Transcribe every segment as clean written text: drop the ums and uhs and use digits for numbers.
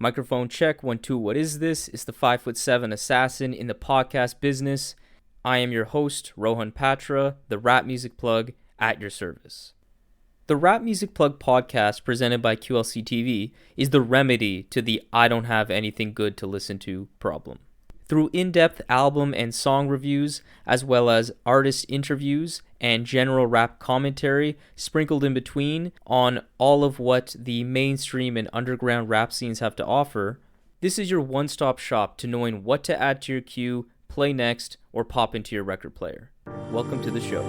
Microphone check, 1, 2, what is this? It's the 5'7" assassin in the podcast business. I am your host, Rohan Patra, the Rap Music Plug at your service. The Rap Music Plug podcast presented by QLC TV is the remedy to the I don't have anything good to listen to problem. Through in-depth album and song reviews, as well as artist interviews and general rap commentary sprinkled in between on all of what the mainstream and underground rap scenes have to offer, this is your one-stop shop to knowing what to add to your queue, play next, or pop into your record player. Welcome to the show.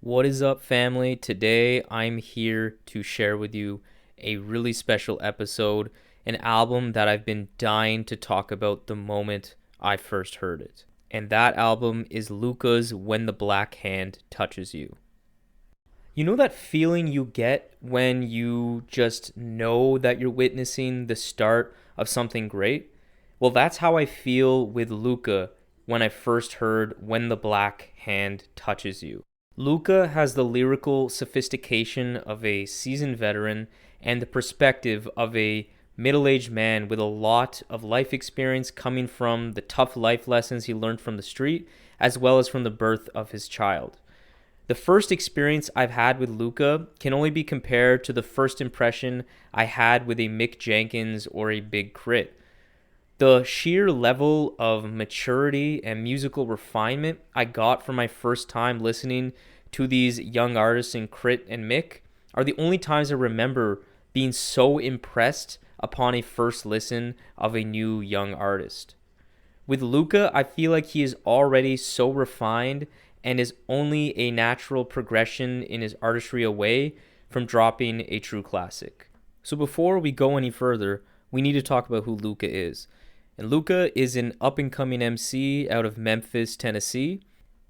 What is up, family? Today I'm here to share with you a really special episode, an album that I've been dying to talk about the moment I first heard it. And that album is Lukah's When the Black Hand Touches You. You know that feeling you get when you just know that you're witnessing the start of something great? Well, that's how I feel with Lukah when I first heard When the Black Hand Touches You. Lukah has the lyrical sophistication of a seasoned veteran and the perspective of a middle-aged man with a lot of life experience coming from the tough life lessons he learned from the street, as well as from the birth of his child. The first experience I've had with Lukah can only be compared to the first impression I had with a Mick Jenkins or a Big Crit. The sheer level of maturity and musical refinement I got from my first time listening to these young artists in Crit and Mick are the only times I remember being so impressed upon a first listen of a new young artist. With Lukah, I feel like he is already so refined and is only a natural progression in his artistry away from dropping a true classic. So before we go any further, we need to talk about who Lukah is. And Lukah is an up-and-coming MC out of Memphis, Tennessee.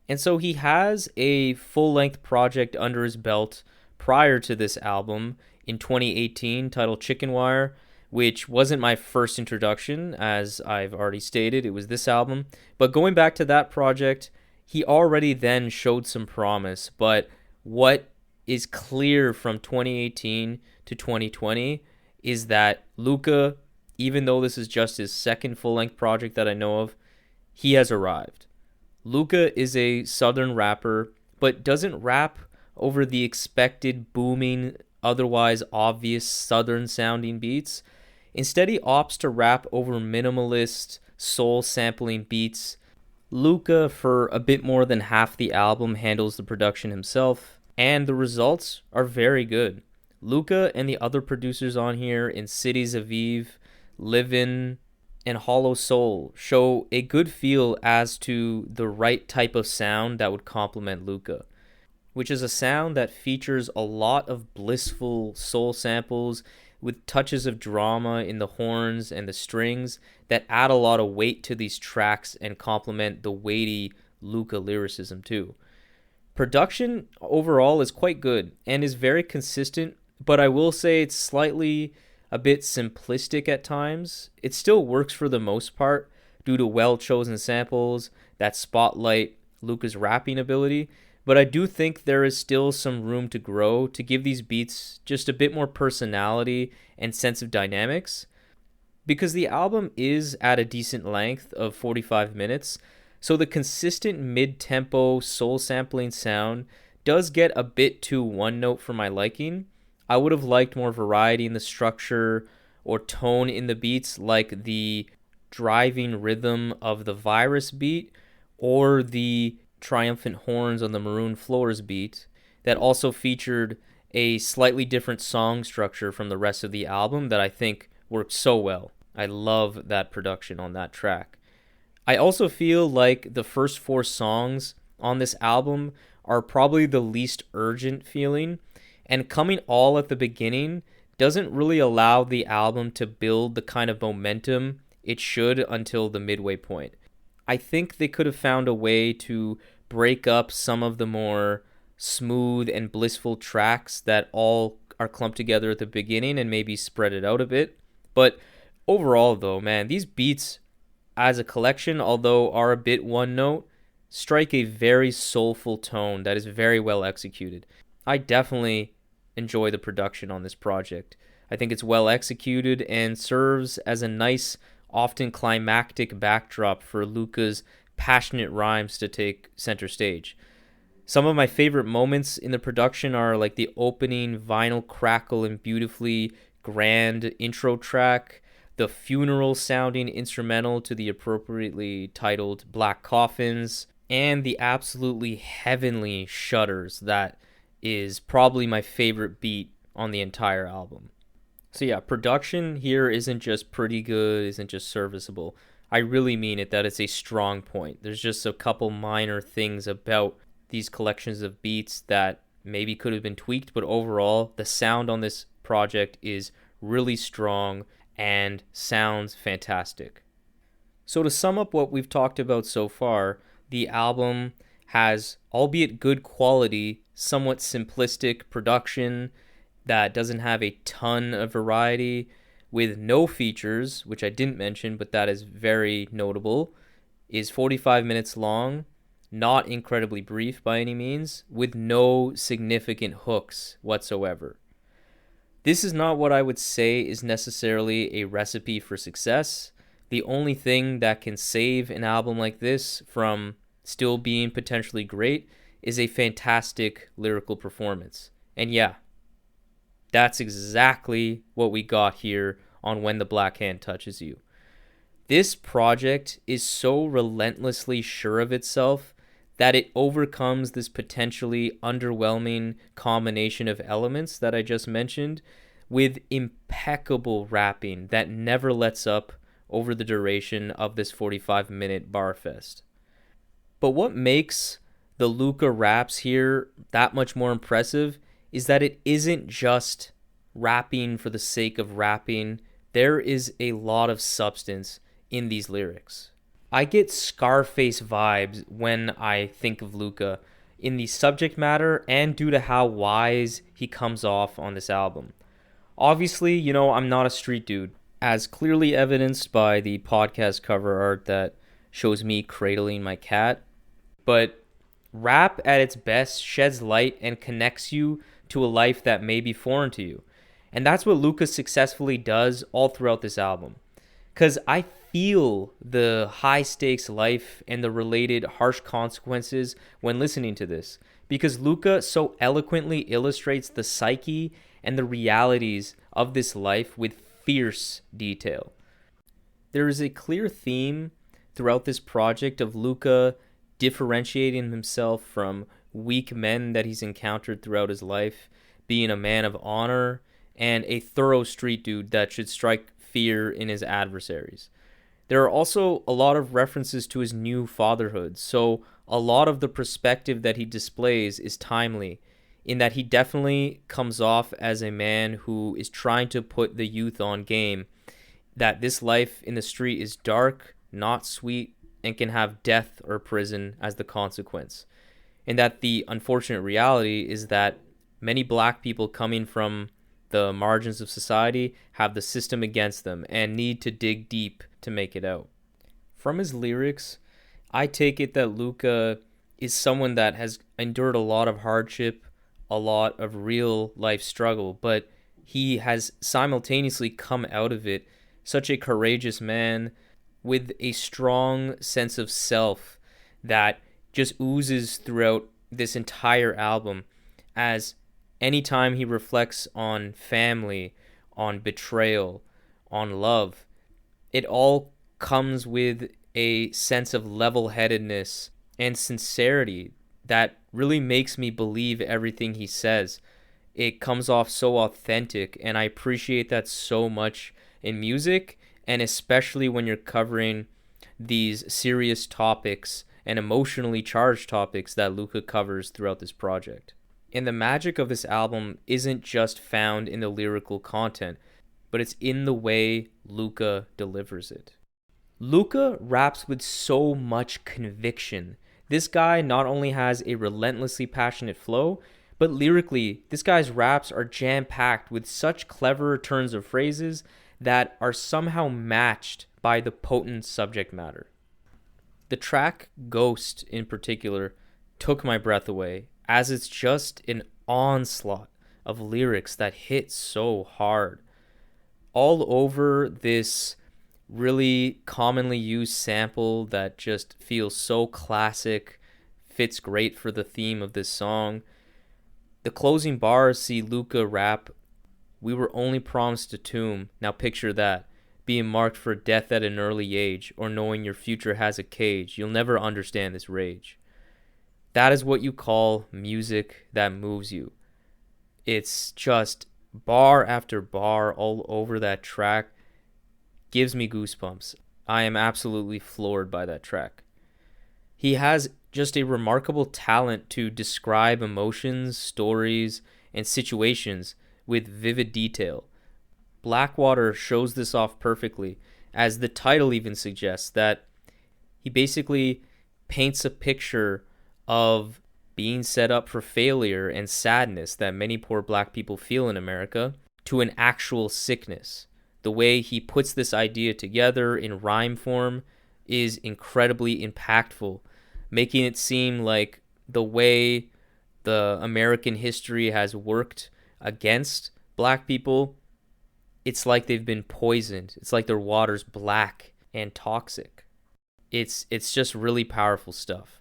And so he has a full-length project under his belt prior to this album in 2018 titled Chicken Wire, which wasn't my first introduction, as I've already stated. It was this album. But going back to that project, he already then showed some promise. But what is clear from 2018 to 2020 is that Lukah, even though this is just his second full-length project that I know of, he has arrived. Lukah is a southern rapper, but doesn't rap over the expected booming, otherwise obvious southern-sounding beats. Instead, he opts to rap over minimalist, soul-sampling beats. Lukah, for a bit more than half the album, handles the production himself, and the results are very good. Lukah and the other producers on here in Cities Aviv, Livin', and Hollow Soul show a good feel as to the right type of sound that would complement Lukah, which is a sound that features a lot of blissful soul samples with touches of drama in the horns and the strings that add a lot of weight to these tracks and complement the weighty Lukah lyricism too. Production overall is quite good and is very consistent, but I will say it's slightly a bit simplistic at times. It still works for the most part due to well-chosen samples that spotlight Lukah's rapping ability, but I do think there is still some room to grow to give these beats just a bit more personality and sense of dynamics. Because the album is at a decent length of 45 minutes, so the consistent mid-tempo soul sampling sound does get a bit too one-note for my liking. I would have liked more variety in the structure or tone in the beats, like the driving rhythm of the Virus beat or the triumphant horns on the Maroon Floors beat that also featured a slightly different song structure from the rest of the album that I think worked so well. I love that production on that track. I also feel like the first 4 songs on this album are probably the least urgent feeling, and coming all at the beginning doesn't really allow the album to build the kind of momentum it should until the midway point. I think they could have found a way to break up some of the more smooth and blissful tracks that all are clumped together at the beginning and maybe spread it out a bit. But overall, though, man, these beats as a collection, although are a bit one note, strike a very soulful tone that is very well executed. I definitely enjoy the production on this project. I think it's well executed and serves as a nice, often climactic backdrop for Lukah's passionate rhymes to take center stage. Some of my favorite moments in the production are like the opening vinyl crackle and beautifully grand intro track, the funeral sounding instrumental to the appropriately titled Black Coffins, and the absolutely heavenly Shudders that is probably my favorite beat on the entire album. So yeah, production here isn't just pretty good, isn't just serviceable. I really mean it that it's a strong point. There's just a couple minor things about these collections of beats that maybe could have been tweaked, but overall, the sound on this project is really strong and sounds fantastic. So to sum up what we've talked about so far, the album has, albeit good quality, somewhat simplistic production that doesn't have a ton of variety, with no features, which I didn't mention, but that is very notable, is 45 minutes long, not incredibly brief by any means, with no significant hooks whatsoever. This is not what I would say is necessarily a recipe for success. The only thing that can save an album like this from still being potentially great is a fantastic lyrical performance. And yeah, that's exactly what we got here on When the Black Hand Touches You. This project is so relentlessly sure of itself that it overcomes this potentially underwhelming combination of elements that I just mentioned with impeccable rapping that never lets up over the duration of this 45-minute bar fest. But what makes the Lukah raps here that much more impressive is that it isn't just rapping for the sake of rapping. There is a lot of substance in these lyrics. I get Scarface vibes when I think of Lukah in the subject matter and due to how wise he comes off on this album. Obviously, I'm not a street dude, as clearly evidenced by the podcast cover art that shows me cradling my cat. But rap at its best sheds light and connects you to a life that may be foreign to you. And that's what Lukah successfully does all throughout this album. Because I feel the high stakes life and the related harsh consequences when listening to this. Because Lukah so eloquently illustrates the psyche and the realities of this life with fierce detail. There is a clear theme throughout this project of Lukah differentiating himself from weak men that he's encountered throughout his life, being a man of honor, and a thorough street dude that should strike fear in his adversaries. There are also a lot of references to his new fatherhood, so a lot of the perspective that he displays is timely, in that he definitely comes off as a man who is trying to put the youth on game, that this life in the street is dark, not sweet, and can have death or prison as the consequence. And that the unfortunate reality is that many black people coming from the margins of society have the system against them and need to dig deep to make it out. From his lyrics, I take it that Lukah is someone that has endured a lot of hardship, a lot of real life struggle, but he has simultaneously come out of it such a courageous man with a strong sense of self that just oozes throughout this entire album, as anytime he reflects on family, on betrayal, on love, it all comes with a sense of level-headedness and sincerity that really makes me believe everything he says. It comes off so authentic, and I appreciate that so much in music, and especially when you're covering these serious topics and emotionally charged topics that Lukah covers throughout this project. And the magic of this album isn't just found in the lyrical content, but it's in the way Lukah delivers it. Lukah raps with so much conviction. This guy not only has a relentlessly passionate flow, But lyrically, this guy's raps are jam-packed with such clever turns of phrases that are somehow matched by the potent subject matter. The track Ghost in particular took my breath away, as it's just an onslaught of lyrics that hit so hard. All over this really commonly used sample that just feels so classic, fits great for the theme of this song. The closing bars see Lukah rap, "We were only promised a tomb, now picture that. Being marked for death at an early age, or knowing your future has a cage. You'll never understand this rage." That is what you call music that moves you. It's just bar after bar all over that track. Gives me goosebumps. I am absolutely floored by that track. He has just a remarkable talent to describe emotions, stories, and situations with vivid detail. Blackwater shows this off perfectly, as the title even suggests that he basically paints a picture of being set up for failure and sadness that many poor black people feel in America to an actual sickness. The way he puts this idea together in rhyme form is incredibly impactful, making it seem like the way the American history has worked against black people, it's like they've been poisoned. It's like their water's black and toxic. It's just really powerful stuff.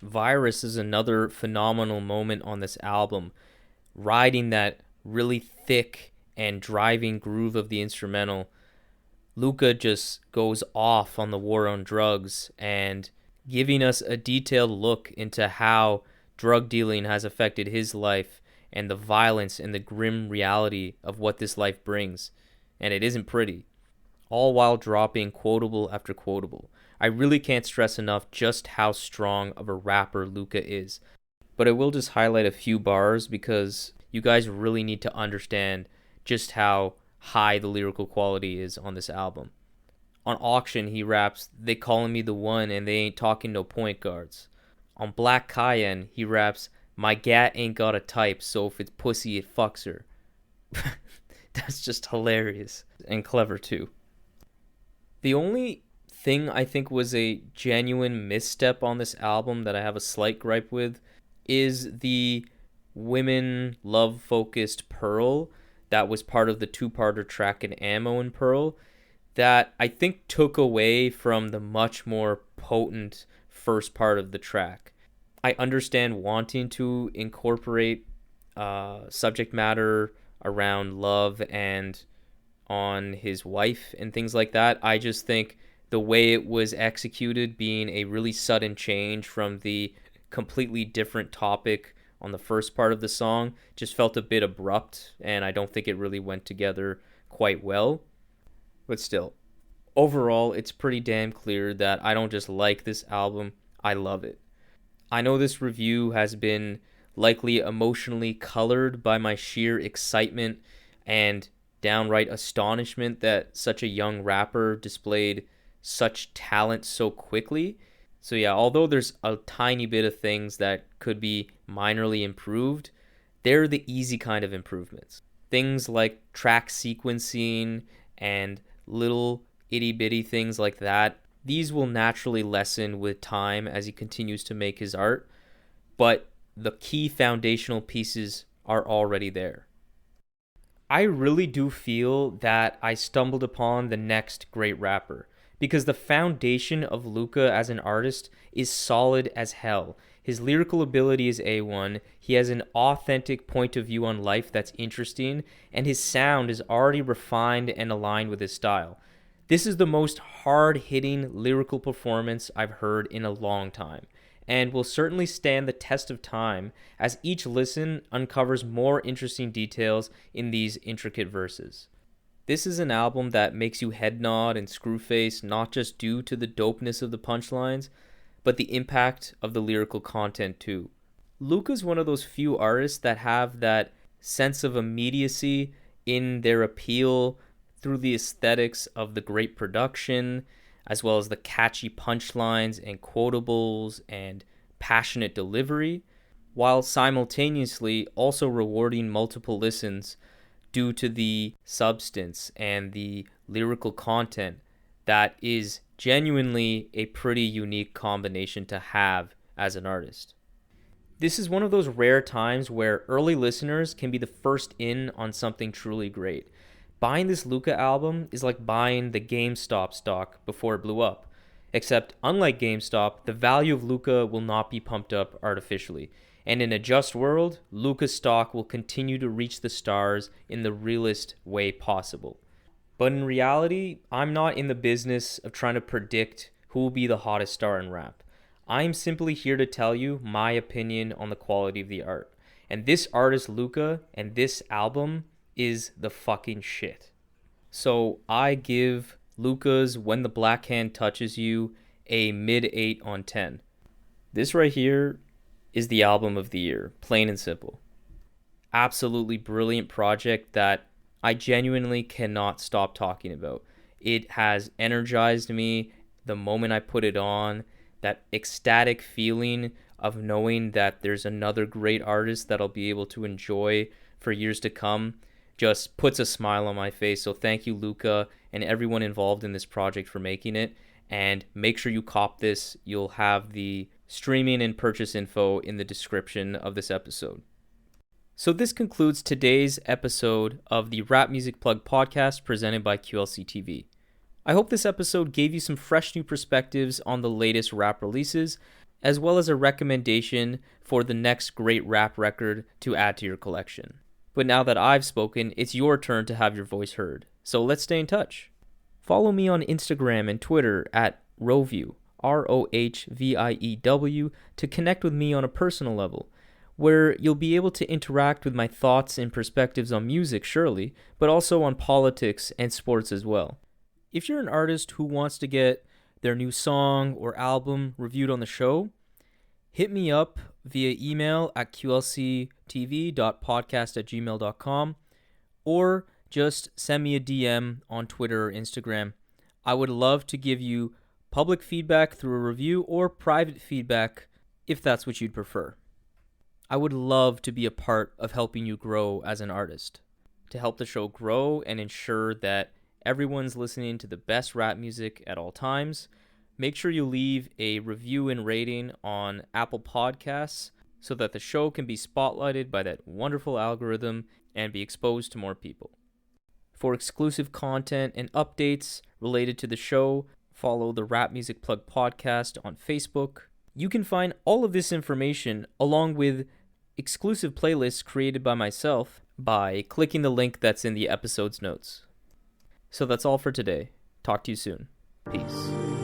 Virus is another phenomenal moment on this album, riding that really thick and driving groove of the instrumental. Lukah just goes off on the war on drugs and giving us a detailed look into how drug dealing has affected his life and the violence and the grim reality of what this life brings. And it isn't pretty. All while dropping quotable after quotable. I really can't stress enough just how strong of a rapper Lukah is. But I will just highlight a few bars because you guys really need to understand just how high the lyrical quality is on this album. On Auction, he raps, "They calling me the one and they ain't talking no point guards." On Black Cayenne, he raps, "My gat ain't got a type, so if it's pussy, it fucks her." That's just hilarious and clever too. The only thing I think was a genuine misstep on this album that I have a slight gripe with is the women love focused Pearl that was part of the two-parter track in Ammo and Pearl that I think took away from the much more potent first part of the track. I understand wanting to incorporate subject matter around love and on his wife and things like that. I just think the way it was executed, being a really sudden change from the completely different topic on the first part of the song, just felt a bit abrupt, and I don't think it really went together quite well. But still, overall, it's pretty damn clear that I don't just like this album, I love it. I know this review has been likely emotionally colored by my sheer excitement and downright astonishment that such a young rapper displayed such talent so quickly. So yeah, although there's a tiny bit of things that could be minorly improved, they're the easy kind of improvements. Things like track sequencing and little itty bitty things like that, these will naturally lessen with time as he continues to make his art, but the key foundational pieces are already there. I really do feel that I stumbled upon the next great rapper, because the foundation of Lukah as an artist is solid as hell. His lyrical ability is A1, he has an authentic point of view on life that's interesting, and his sound is already refined and aligned with his style. This is the most hard-hitting lyrical performance I've heard in a long time, and will certainly stand the test of time as each listen uncovers more interesting details in these intricate verses. This is an album that makes you head nod and screw face, not just due to the dopeness of the punchlines, but the impact of the lyrical content too. Lukah's one of those few artists that have that sense of immediacy in their appeal through the aesthetics of the great production, as well as the catchy punchlines and quotables and passionate delivery, while simultaneously also rewarding multiple listens due to the substance and the lyrical content that is genuinely a pretty unique combination to have as an artist. This is one of those rare times where early listeners can be the first in on something truly great. Buying this Lukah album is like buying the GameStop stock before it blew up. Except, unlike GameStop, the value of Lukah will not be pumped up artificially. And in a just world, Lukah's stock will continue to reach the stars in the realest way possible. But in reality, I'm not in the business of trying to predict who will be the hottest star in rap. I'm simply here to tell you my opinion on the quality of the art. And this artist, Lukah, and this album is the fucking shit. So I give Lukah's When the Black Hand Touches You a mid-8 on 10. This right here is the album of the year, plain and simple. Absolutely brilliant project that I genuinely cannot stop talking about. It has energized me the moment I put it on. That ecstatic feeling of knowing that there's another great artist that I'll be able to enjoy for years to come just puts a smile on my face. So thank you, Lukah, and everyone involved in this project for making it. And make sure you cop this. You'll have the streaming and purchase info in the description of this episode. So this concludes today's episode of the Rap Music Plug podcast presented by QLC TV. I hope this episode gave you some fresh new perspectives on the latest rap releases, as well as a recommendation for the next great rap record to add to your collection. But now that I've spoken, it's your turn to have your voice heard. So let's stay in touch. Follow me on Instagram and Twitter at Rohview, ROHVIEW, to connect with me on a personal level, where you'll be able to interact with my thoughts and perspectives on music, surely, but also on politics and sports as well. If you're an artist who wants to get their new song or album reviewed on the show, hit me up via email at qlctv.podcast@gmail.com or just send me a DM on Twitter or Instagram. I would love to give you public feedback through a review or private feedback if that's what you'd prefer. I would love to be a part of helping you grow as an artist, to help the show grow and ensure that everyone's listening to the best rap music at all times. Make sure you leave a review and rating on Apple Podcasts so that the show can be spotlighted by that wonderful algorithm and be exposed to more people. For exclusive content and updates related to the show, follow the Rap Music Plug podcast on Facebook. You can find all of this information along with exclusive playlists created by myself by clicking the link that's in the episode's notes. So that's all for today. Talk to you soon. Peace.